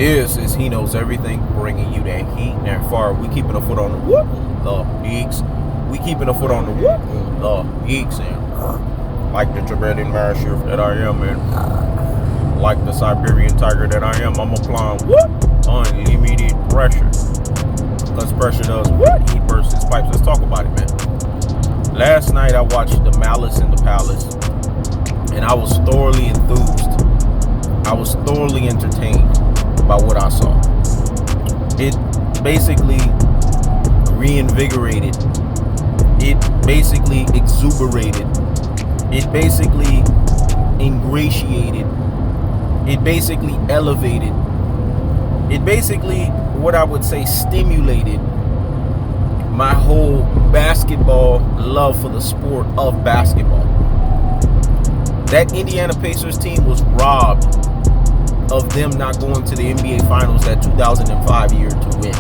This is He Knows Everything, bringing you that heat and that fire. We keeping a foot on the whoop, geeks. We keeping a foot on the whoop, geeks. And like the Tibetan mastiff that I am, and like the Siberian tiger that I am, I'm applying unlimited pressure. Because pressure does what? Heat bursts its pipes. Let's talk about it, man. Last night I watched The Malice in the Palace, and I was thoroughly enthused. I was thoroughly entertained by what I saw. It basically reinvigorated. It basically exuberated. It basically ingratiated. It basically elevated. It basically, what I would say, stimulated my whole basketball love for the sport of basketball. That Indiana Pacers team was robbed of them not going to the NBA Finals that 2005 year to win.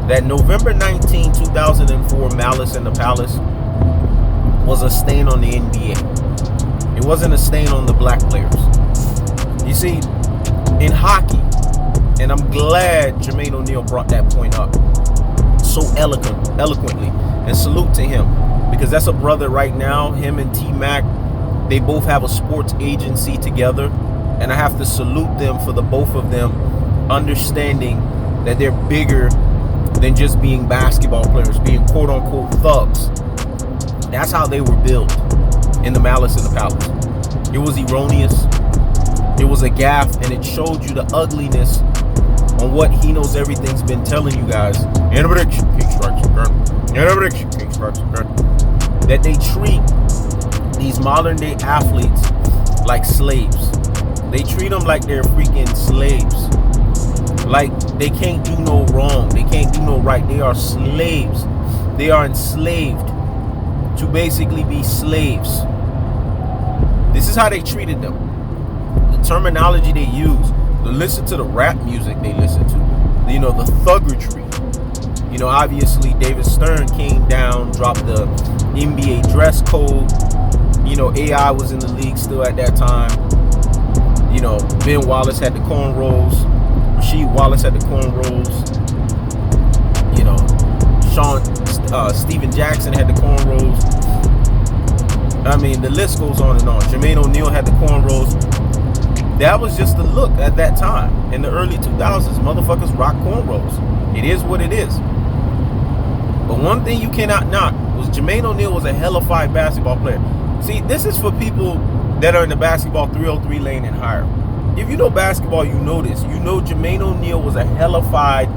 That November 19, 2004 Malice in the Palace was a stain on the NBA. It wasn't a stain on the black players. You see, in hockey, and I'm glad Jermaine O'Neal brought that point up so eloquently, and salute to him, because that's a brother right now. Him and T-Mac, they both have a sports agency together, and I have to salute them for the both of them understanding that they're bigger than just being basketball players, being quote-unquote thugs. That's how they were built in the Malice in the Palace. It was erroneous. It was a gaffe, and it showed you the ugliness on what He Knows Everything's been telling you guys. In a prediction, King strikes again. In a prediction, King strikes again. That they treat these modern day athletes like slaves. They treat them like they're freaking slaves. Like they can't do no wrong. They can't do no right. They are slaves. They are enslaved to basically be slaves. This is how they treated them. The terminology they use. To listen to the rap music they listen to. You know, the thuggery. You know, obviously David Stern came down, dropped the NBA dress code. You know, AI was in the league still at that time. You know, Ben Wallace had the cornrows. Rasheed Wallace had the cornrows. You know, Steven Jackson had the cornrows. I mean, the list goes on and on. Jermaine O'Neal had the cornrows. That was just the look at that time. In the early 2000s, motherfuckers rock cornrows. It is what it is. But one thing you cannot knock was Jermaine O'Neal was a hellified basketball player. See, this is for people that are in the basketball 303 lane and higher. If you know basketball, you know this. You know Jermaine O'Neal was a hellified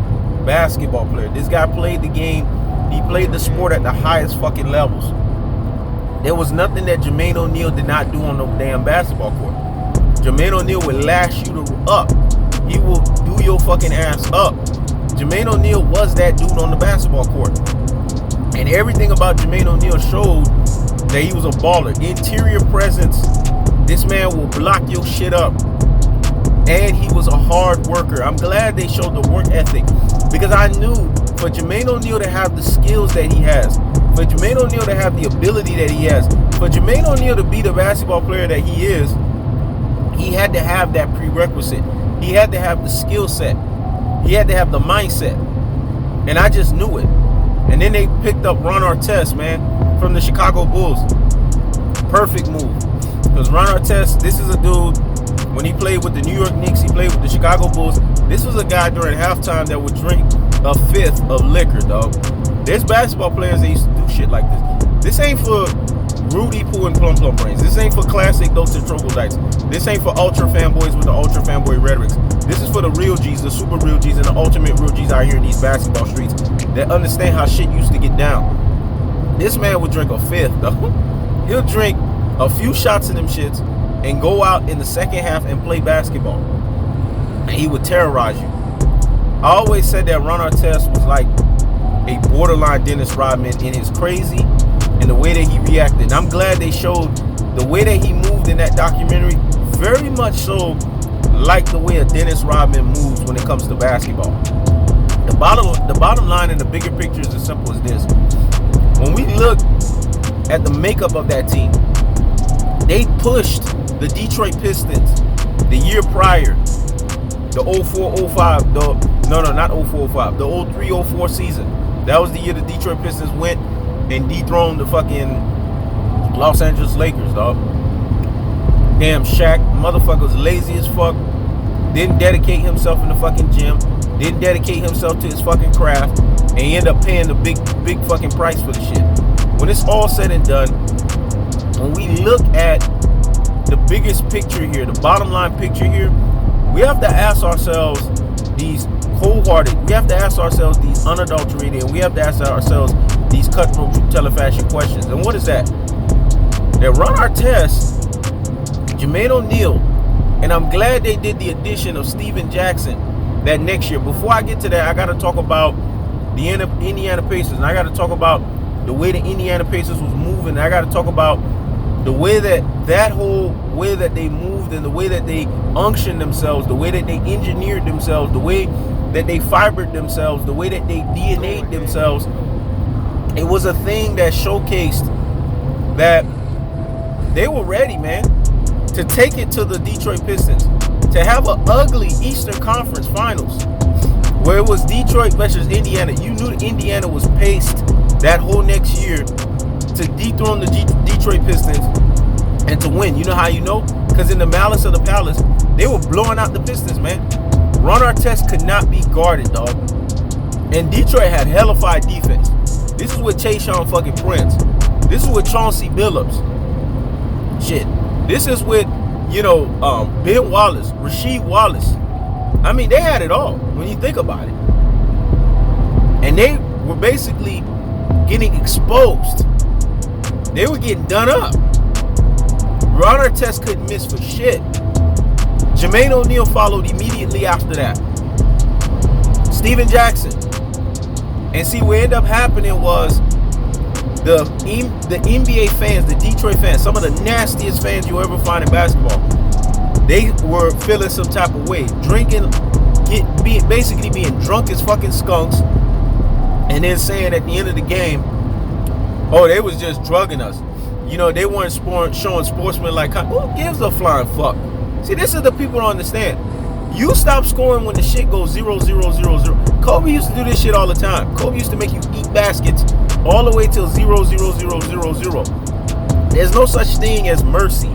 basketball player. This guy played the game. He played the sport at the highest fucking levels. There was nothing that Jermaine O'Neal did not do on no damn basketball court. Jermaine O'Neal will lash you up. He will do your fucking ass up. Jermaine O'Neal was that dude on the basketball court. And everything about Jermaine O'Neal showed that he was a baller. Interior presence. This man will block your shit up. And he was a hard worker. I'm glad they showed the work ethic, because I knew for Jermaine O'Neal to have the skills that he has, for Jermaine O'Neal to have the ability that he has, for Jermaine O'Neal to be the basketball player that he is, he had to have that prerequisite. He had to have the skill set. He had to have the mindset. And I just knew it. And then they picked up Ron Artest, man, from the Chicago Bulls. Perfect move. Because Ron Artest, this is a dude, when he played with the New York Knicks, he played with the Chicago Bulls. This was a guy during halftime that would drink a fifth of liquor, dog. There's basketball players that used to do shit like this. This ain't for Rudy Poo and Plum Plum Brains. This ain't for classic Dolce Troglodytes. This ain't for ultra fanboys with the ultra fanboy rhetorics. This is for the real G's, the super real G's, and the ultimate real G's out here in these basketball streets that understand how shit used to get down. This man would drink a fifth, though. He'll drink a few shots of them shits and go out in the second half and play basketball. And he would terrorize you. I always said that Ron Artest was like a borderline Dennis Rodman in his crazy and the way that he reacted. And I'm glad they showed the way that he moved in that documentary, very much so like the way a Dennis Rodman moves when it comes to basketball. The bottom line in the bigger picture is as simple as this. When we look at the makeup of that team, they pushed the Detroit Pistons the year prior The 04-05, not 04-05, the 03-04 season. That was the year the Detroit Pistons went and dethroned the fucking Los Angeles Lakers, dog. Damn, Shaq, motherfucker was lazy as fuck. Didn't dedicate himself in the fucking gym. Didn't dedicate himself to his fucking craft. And he ended up paying the big fucking price for the shit. When it's all said and done, when we look at the biggest picture here, the bottom line picture here, we have to ask ourselves these wholehearted, we have to ask ourselves these unadulterated, and we have to ask ourselves these cutthroat telefashion questions. And what is that? That Ron Artest, Jermaine O'Neal, and I'm glad they did the addition of Steven Jackson that next year. Before I get to that, I got to talk about the Indiana Pacers, and I got to talk about the way the Indiana Pacers was moving. I got to talk about the way that whole way that they moved, and the way that they unctioned themselves, the way that they engineered themselves, the way that they fibered themselves, the way that they DNA'd themselves. It was a thing that showcased that they were ready, man, to take it to the Detroit Pistons, to have an ugly Eastern Conference Finals where it was Detroit versus Indiana. You knew Indiana was paced that whole next year to dethrone the Detroit Pistons and to win. You know how you know? Because in the malice of the palace, they were blowing out the Pistons, man. Ron Artest could not be guarded, dog. And Detroit had hellified defense. This is with Tayshaun fucking Prince. This is with Chauncey Billups. Shit. This is with, Ben Wallace, Rasheed Wallace. I mean, they had it all when you think about it. And they were basically getting exposed. They were getting done up. Ron Artest couldn't miss for shit. Jermaine O'Neal followed immediately after that. Steven Jackson. And see, what ended up happening was the NBA fans, the Detroit fans, some of the nastiest fans you'll ever find in basketball, they were feeling some type of way. Drinking, basically being drunk as fucking skunks, and then saying at the end of the game, oh, they was just drugging us. They weren't showing sportsmanlike. Who gives a flying fuck? See, this is the people don't understand. You stop scoring when the shit goes 0-0-0-0. Kobe used to do this shit all the time. Kobe used to make you eat baskets all the way till 0-0-0-0-0. There's no such thing as mercy.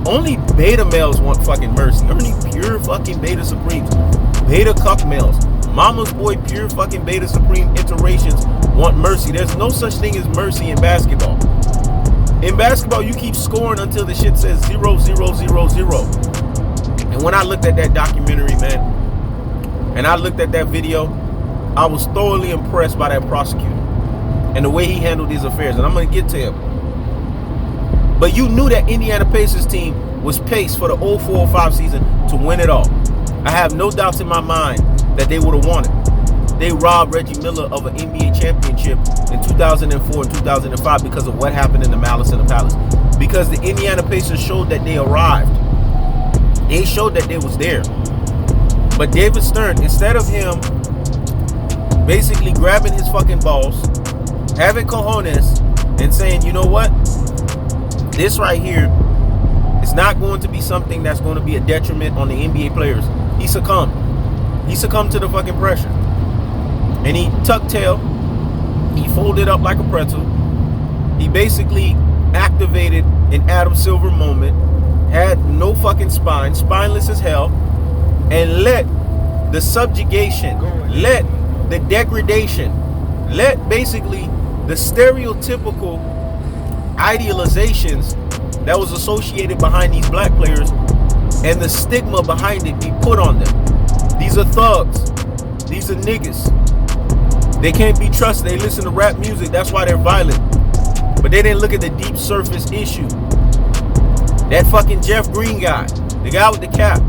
Only beta males want fucking mercy. Only pure fucking beta supremes. Beta cuck males. Mama's boy pure fucking beta supreme iterations want mercy. There's no such thing as mercy in basketball. In basketball, you keep scoring until the shit says 0-0-0-0. And when I looked at that documentary, man, and I looked at that video, I was thoroughly impressed by that prosecutor and the way he handled these affairs. And I'm going to get to him. But you knew that Indiana Pacers team was paced for the 04-05 season to win it all. I have no doubts in my mind that they would have won it. They robbed Reggie Miller of an NBA championship in 2004 and 2005 because of what happened in the Malice in the Palace. Because the Indiana Pacers showed that they arrived. They showed that they was there. But David Stern, instead of him basically grabbing his fucking balls, having cojones, and saying, you know what? This right here is not going to be something that's going to be a detriment on the NBA players. He succumbed. He succumbed to the fucking pressure. And he tucked tail. He folded up like a pretzel. He basically activated an Adam Silver moment. Had no fucking spine. Spineless as hell. And let the subjugation, let the degradation, let basically the stereotypical idealizations that was associated behind these black players and the stigma behind it be put on them. These are thugs. These are niggas. They can't be trusted. They listen to rap music. That's why they're violent. But they didn't look at the deep surface issue. That fucking Jeff Green guy, the guy with the cap,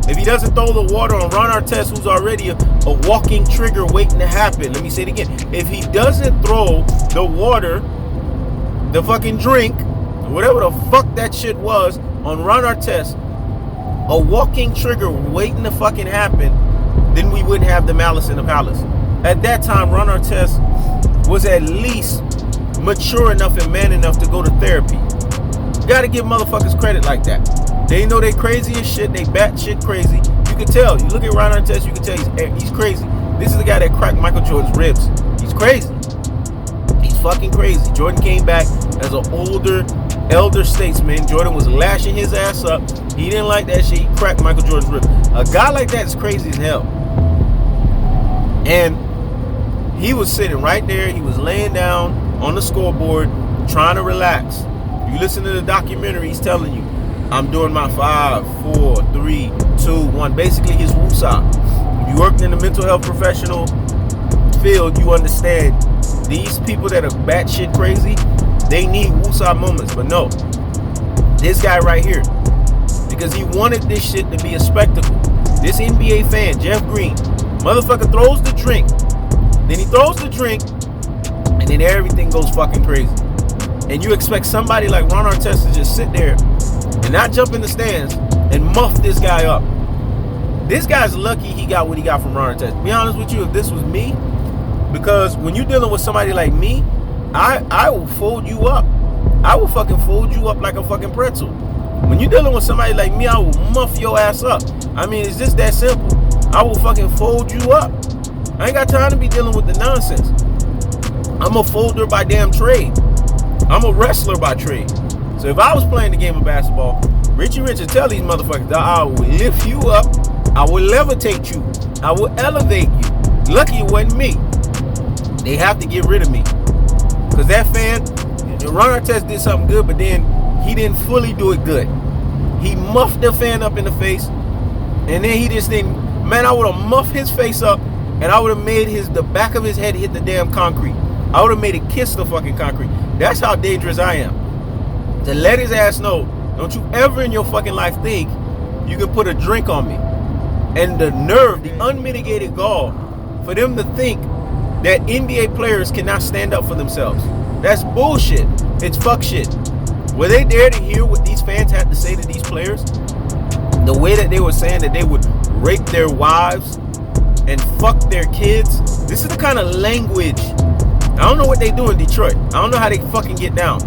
if he doesn't throw the water on Ron Artest, who's already a walking trigger waiting to happen. Let me say it again. If he doesn't throw the water, the fucking drink, whatever the fuck that shit was, on Ron Artest, a walking trigger waiting to fucking happen, then we wouldn't have the Malice in the Palace. At that time, Ron Artest was at least mature enough and man enough to go to therapy. You gotta give motherfuckers credit like that. They know they crazy as shit. They bat shit crazy. You can tell. You look at Ron Artest, you can tell he's crazy. This is the guy that cracked Michael Jordan's ribs. He's crazy. He's fucking crazy. Jordan came back as an elder statesman. Jordan was lashing his ass up. He didn't like that shit. He cracked Michael Jordan's ribs. A guy like that is crazy as hell. And he was sitting right there. He was laying down on the scoreboard trying to relax. You listen to the documentary, he's telling you, I'm doing my 5, 4, 3, 2, 1. Basically, his woosah. If you worked in the mental health professional field, you understand these people that are batshit crazy, they need woosah moments. But no, this guy right here, because he wanted this shit to be a spectacle. This NBA fan, Jeff Green, motherfucker throws the drink. Then he throws the drink, and then everything goes fucking crazy. And you expect somebody like Ron Artest to just sit there and not jump in the stands and muff this guy up. This guy's lucky he got what he got from Ron Artest. Be honest with you, if this was me, because when you're dealing with somebody like me, I will fold you up. I will fucking fold you up like a fucking pretzel. When you're dealing with somebody like me, I will muff your ass up. I mean, it's just that simple. I will fucking fold you up. I ain't got time to be dealing with the nonsense. I'm a folder by damn trade. I'm a wrestler by trade. So if I was playing the game of basketball, Richie Rich would tell these motherfuckers that I will lift you up, I will levitate you, I will elevate you. Lucky it wasn't me. They have to get rid of me. Because that fan, Ron Artest did something good, but then he didn't fully do it good. He muffed the fan up in the face, and then he just didn't, man, I would have muffed his face up, and I would have made the back of his head hit the damn concrete. I would have made it kiss the fucking concrete. That's how dangerous I am. To let his ass know, don't you ever in your fucking life think you can put a drink on me. And the nerve, the unmitigated gall for them to think that NBA players cannot stand up for themselves. That's bullshit. It's fuck shit. Were they there to hear what these fans had to say to these players? The way that they were saying that they would rape their wives and fuck their kids. This is the kind of language. I don't know what they do in Detroit. I don't know how they fucking get down.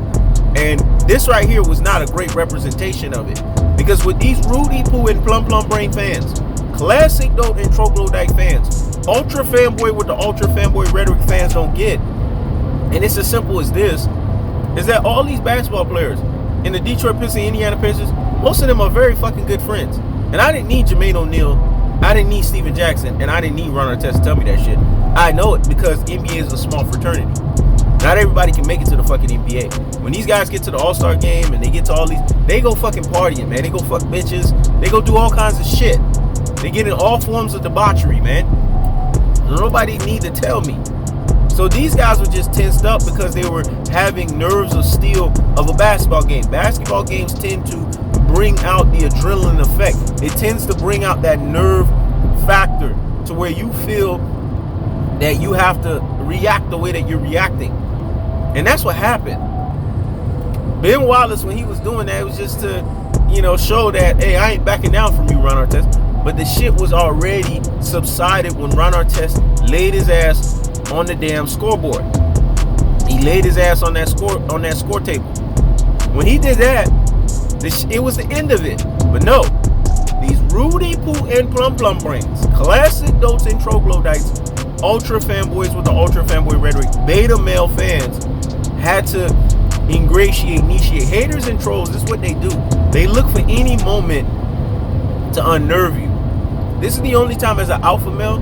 And this right here was not a great representation of it. Because with these Rudy Poo and Plum Plum Brain fans, classic dope and troglodyte fans, ultra fanboy with the ultra fanboy rhetoric fans don't get, and it's as simple as this, is that all these basketball players in the Detroit Pistons and Indiana Pacers, most of them are very fucking good friends. And I didn't need Jermaine O'Neal, I didn't need Steven Jackson, and I didn't need Ron Artest to tell me that shit. I know it because NBA is a small fraternity. Not everybody can make it to the fucking NBA. When these guys get to the All-Star game and they get to all these, they go fucking partying, man. They go fuck bitches. They go do all kinds of shit. They get in all forms of debauchery, man. Nobody need to tell me. So these guys were just tensed up because they were having nerves of steel of a basketball game. Basketball games tend to bring out the adrenaline effect. It tends to bring out that nerve factor to where you feel that you have to react the way that you're reacting. And that's what happened. Ben Wallace, when he was doing that, it was just to, show that, hey, I ain't backing down from you, Ron Artest. But the shit was already subsided when Ron Artest laid his ass on the damn scoreboard. He laid his ass on that score table. When he did that, it was the end of it. But no, these Rudy Poo and Plum Plum Brains, classic dotes and troglodytes, ultra fanboys with the ultra fanboy rhetoric, beta male fans had to ingratiate. Haters and trolls, this is what they do. They look for any moment to unnerve you. This is the only time as an alpha male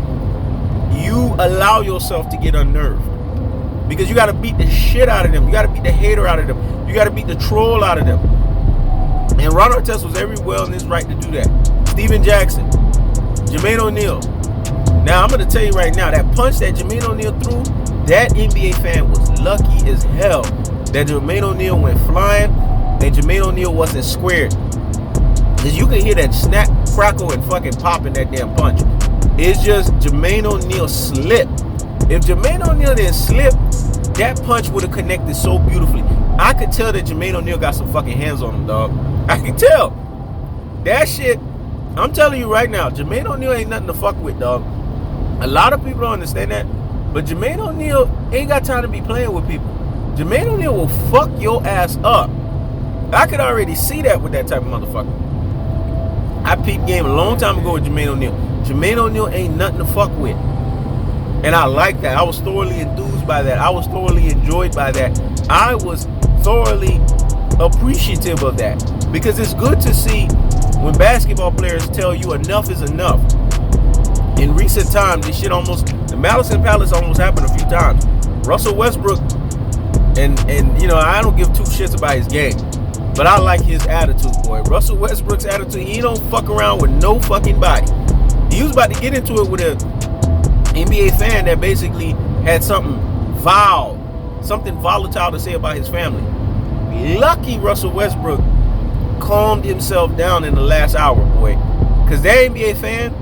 you allow yourself to get unnerved. Because you got to beat the shit out of them. You got to beat the hater out of them. You got to beat the troll out of them. And Ron Artest was every well in his right to do that. Steven Jackson, Jermaine O'Neal. Now, I'm going to tell you right now, that punch that Jermaine O'Neal threw, that NBA fan was lucky as hell that Jermaine O'Neal went flying and Jermaine O'Neal wasn't squared. Because you can hear that snap, crackle, and fucking pop in that damn punch. It's just Jermaine O'Neal slipped. If Jermaine O'Neal didn't slip, that punch would have connected so beautifully. I could tell that Jermaine O'Neal got some fucking hands on him, dog. I can tell. That shit, I'm telling you right now, Jermaine O'Neal ain't nothing to fuck with, dog. A lot of people don't understand that, but Jermaine O'Neal ain't got time to be playing with people. Jermaine O'Neal will fuck your ass up. I could already see that with that type of motherfucker. I peeped game a long time ago with Jermaine O'Neal. Jermaine O'Neal ain't nothing to fuck with. And I like that. I was thoroughly enthused by that. I was thoroughly enjoyed by that. I was thoroughly appreciative of that. Because it's good to see when basketball players tell you enough is enough. In recent times, this shit the Malice in Palace almost happened a few times. Russell Westbrook, and you know, I don't give two shits about his game, but I like his attitude, boy. Russell Westbrook's attitude, he don't fuck around with no fucking body. He was about to get into it with a NBA fan that basically had something volatile to say about his family. Lucky Russell Westbrook calmed himself down in the last hour, boy, because that NBA fan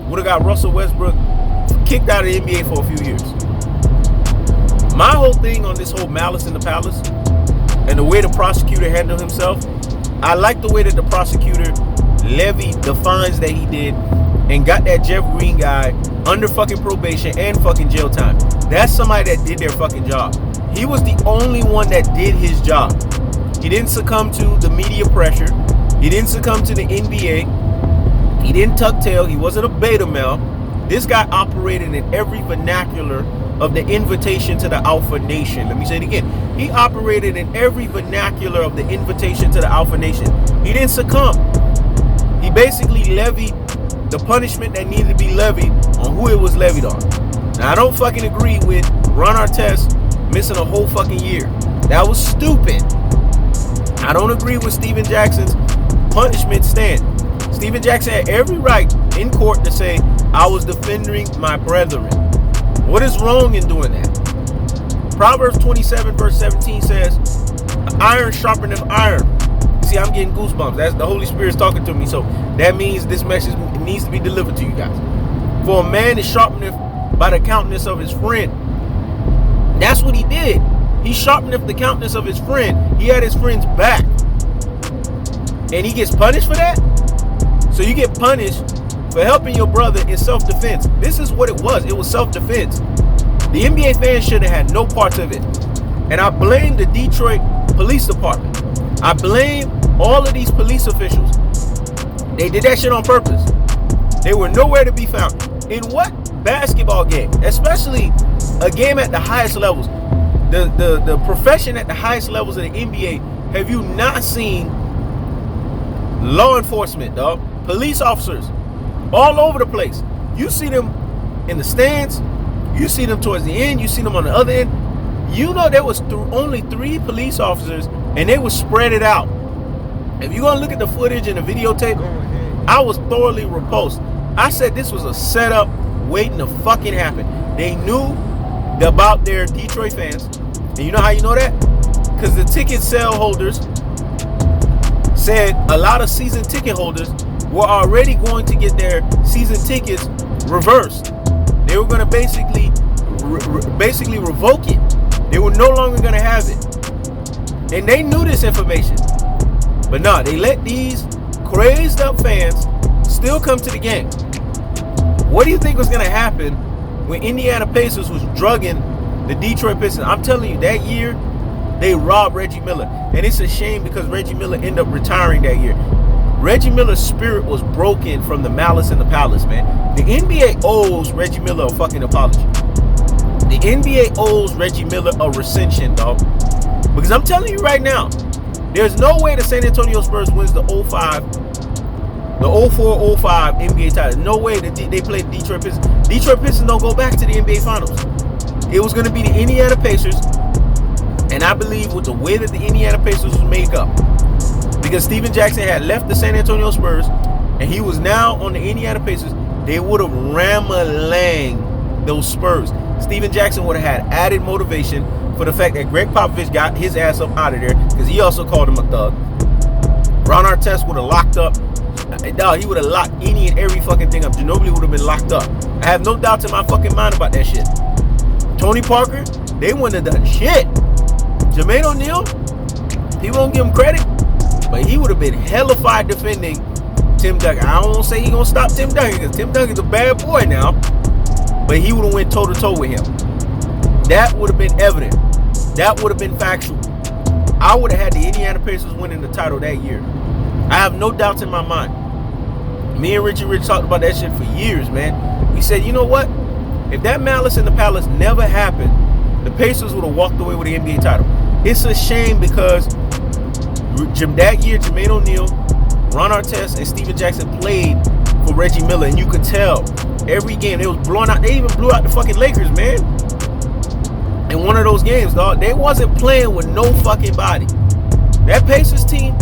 would have got Russell Westbrook kicked out of the NBA for a few years. My whole thing on this whole Malice in the Palace and the way the prosecutor handled himself, I like the way that the prosecutor levied the fines that he did and got that Jeff Green guy under fucking probation and fucking jail time. That's somebody that did their fucking job. He was the only one that did his job. He didn't succumb to the media pressure. He didn't succumb to the NBA. He didn't tuck tail. He wasn't a beta male. This guy operated in every vernacular of the invitation to the Alpha Nation. Let me say it again. He operated in every vernacular of the invitation to the Alpha Nation. He didn't succumb. He basically levied the punishment that needed to be levied on who it was levied on. Now, I don't fucking agree with Ron Artest missing a whole fucking year. That was stupid. I don't agree with Steven Jackson's punishment stand. Steven Jackson had every right in court to say, I was defending my brethren. What is wrong in doing that? Proverbs 27 verse 17 says, iron sharpeneth iron. See, I'm getting goosebumps. That's the Holy Spirit's talking to me. So that means this message needs to be delivered to you guys. For a man is sharpened by the countenance of his friend. That's what he did. He sharpened the countenance of his friend. He had his friend's back. And he gets punished for that? So you get punished for helping your brother in self-defense. This is what it was. It was self-defense. The NBA fans should have had no parts of it. And I blame the Detroit Police Department. I blame all of these police officials. They did that shit on purpose. They were nowhere to be found. In what basketball game? Especially a game at the highest levels. The profession at the highest levels of the NBA. Have you not seen law enforcement, dog? Police officers all over the place. You see them in the stands. You see them towards the end. You see them on the other end. You know there was only 3 police officers, and they were spread it out. If you're gonna look at the footage and the videotape, I was thoroughly repulsed. I said this was a setup waiting to fucking happen. They knew about their Detroit fans, and you know how you know that? Because the ticket sale holders said a lot of season ticket holders were already going to get their season tickets reversed. They were going to basically revoke it. They were no longer going to have it. And they knew this information. But no, they let these crazed up fans still come to the game. What do you think was going to happen when Indiana Pacers was drugging the Detroit Pistons? I'm telling you, that year, they robbed Reggie Miller. And it's a shame because Reggie Miller ended up retiring that year. Reggie Miller's spirit was broken from the Malice in the Palace, man. The NBA owes Reggie Miller a fucking apology. The NBA owes Reggie Miller a recension, dog. Because I'm telling you right now, there's no way the San Antonio Spurs wins the 04-05 NBA title. No way that they play the Detroit Pistons. Detroit Pistons don't go back to the NBA Finals. It was going to be the Indiana Pacers. And I believe with the way that the Indiana Pacers was made up, because Steven Jackson had left the San Antonio Spurs and he was now on the Indiana Pacers, they would have ram-a-lang those Spurs. Steven Jackson would have had added motivation for the fact that Greg Popovich got his ass up out of there because he also called him a thug. Ron Artest would have locked up. Dog, he would have locked any and every fucking thing up. Ginobili would have been locked up. I have no doubts in my fucking mind about that shit. Tony Parker, they wouldn't have done shit. Jermaine O'Neal, people don't give him credit, but he would have been hellified defending Tim Duncan. I don't want to say he gonna stop Tim Duncan because Tim Duncan's a bad boy now, but he would have went toe to toe with him. That would have been evident. That would have been factual. I would have had the Indiana Pacers winning the title that year. I have no doubts in my mind. Me and Richie Rich talked about that shit for years, man. We said, you know what? If that Malice in the Palace never happened, the Pacers would have walked away with the NBA title. It's a shame because that year, Jermaine O'Neal, Ron Artest, and Steven Jackson played for Reggie Miller, and you could tell every game they was blowing out. They even blew out the fucking Lakers, man. In one of those games, dog, they wasn't playing with no fucking body. That Pacers team,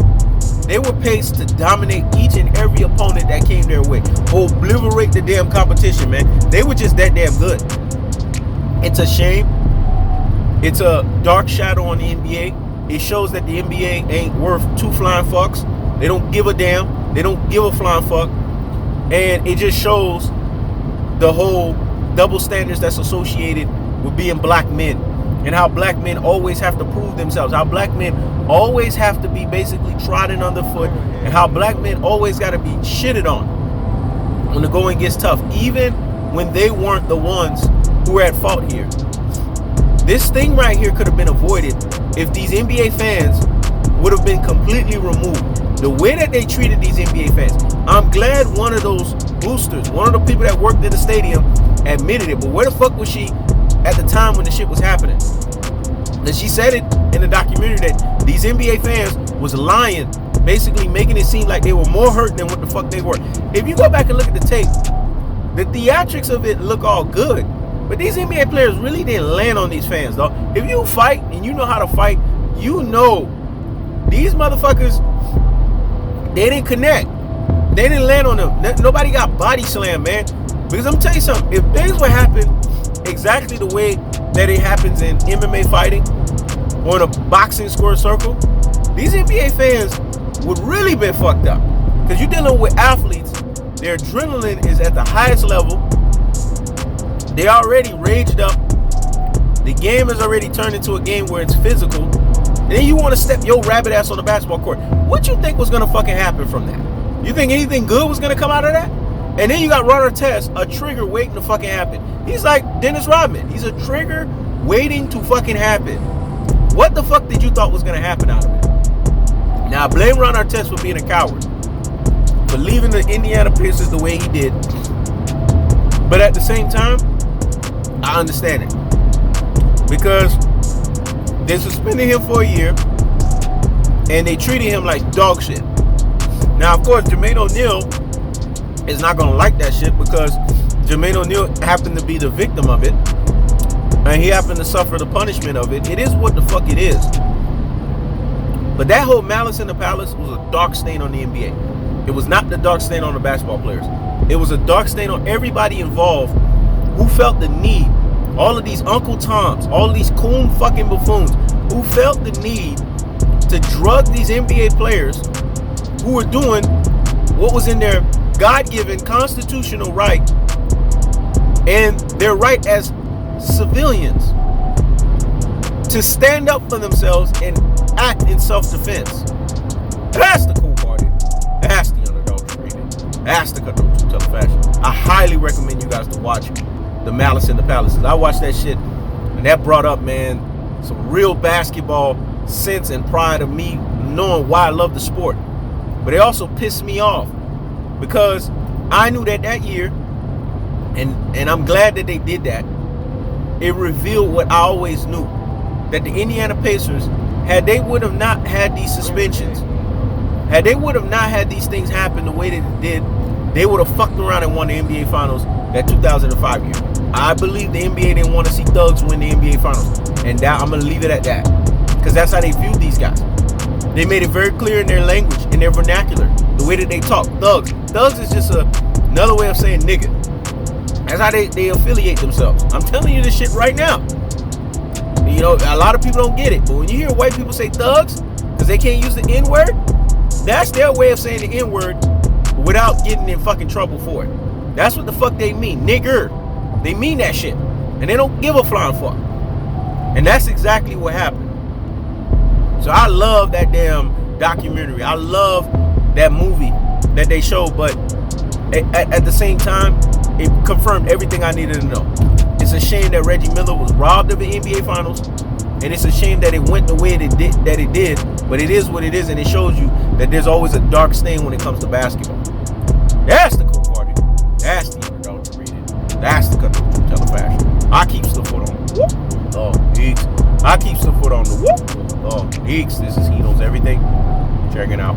they were paced to dominate each and every opponent that came their way. Obliterate the damn competition, man. They were just that damn good. It's a shame. It's a dark shadow on the NBA. It shows that the NBA ain't worth two flying fucks. They don't give a damn. They don't give a flying fuck. And it just shows the whole double standards that's associated with being black men, and how black men always have to prove themselves, how black men always have to be basically trodden underfoot, and how black men always got to be shitted on when the going gets tough, even when they weren't the ones who were at fault here. This thing right here could have been avoided if these NBA fans would have been completely removed. The way that they treated these NBA fans, I'm glad one of those boosters, one of the people that worked in the stadium admitted it, but where the fuck was she at the time when the shit was happening? And she said it in the documentary that these NBA fans was lying, basically making it seem like they were more hurt than what the fuck they were. If you go back and look at the tape, the theatrics of it look all good, but these NBA players really didn't land on these fans, though. If you fight and you know how to fight, you know these motherfuckers, they didn't connect. They didn't land on them. Nobody got body slammed, man. Because I'm telling you something, if things would happen exactly the way that it happens in MMA fighting or in a boxing square circle, these NBA fans would really been fucked up. Because you're dealing with athletes, their adrenaline is at the highest level. They already raged up. The game has already turned into a game where it's physical. And then you want to step your rabbit ass on the basketball court. What you think was going to fucking happen from that? You think anything good was going to come out of that? And then you got Ron Artest, a trigger waiting to fucking happen. He's like Dennis Rodman. He's a trigger waiting to fucking happen. What the fuck did you thought was going to happen out of it? Now, I blame Ron Artest for being a coward, for leaving the Indiana Pacers the way he did. But at the same time, I understand it. Because they suspended him for a year, and they treated him like dog shit. Now, of course, Jermaine O'Neal is not going to like that shit, because Jermaine O'Neal happened to be the victim of it, and he happened to suffer the punishment of it. It is what the fuck it is. But that whole Malice in the Palace was a dark stain on the NBA. It was not the dark stain on the basketball players. It was a dark stain on everybody involved who felt the need. All of these Uncle Toms, all of these coon fucking buffoons who felt the need to drug these NBA players who were doing what was in their God-given constitutional right and their right as civilians to stand up for themselves and act in self-defense. That's the cool part. That's the unadulterated. That's the cutthroat true fashion. I highly recommend you guys to watch the Malice in the Palaces. I watched that shit, and that brought up, man, some real basketball sense and pride of me knowing why I love the sport. But it also pissed me off because I knew that year, and I'm glad that they did that. It revealed what I always knew, that the Indiana Pacers, had they would have not had these suspensions, had they would have not had these things happen the way that it did, they would have fucked around and won the NBA Finals that 2005 year. I believe the NBA didn't want to see thugs win the NBA Finals, and that, I'm going to leave it at that, because that's how they viewed these guys. They made it very clear in their language, in their vernacular, the way that they talk. Thugs. Thugs is just another way of saying nigga. That's how they affiliate themselves. I'm telling you this shit right now. You know, a lot of people don't get it, but when you hear white people say thugs because they can't use the N-word, that's their way of saying the N-word without getting in fucking trouble for it. That's what the fuck they mean, nigger. They mean that shit, and they don't give a flying fuck. And that's exactly what happened. So I love that damn documentary. I love that movie that they showed, but at the same time, it confirmed everything I needed to know. It's a shame that Reggie Miller was robbed of the NBA Finals, and it's a shame that it went the way that it did, but it is what it is, and it shows you that there's always a dark stain when it comes to basketball. That's the cold party. That's the unadulterated. That's the cut through tell fashion. I keep the foot on the whoop. Oh, Deeks. I keep the foot on the whoop. Oh, Deeks. This is HeKnowsEverything. Check it out.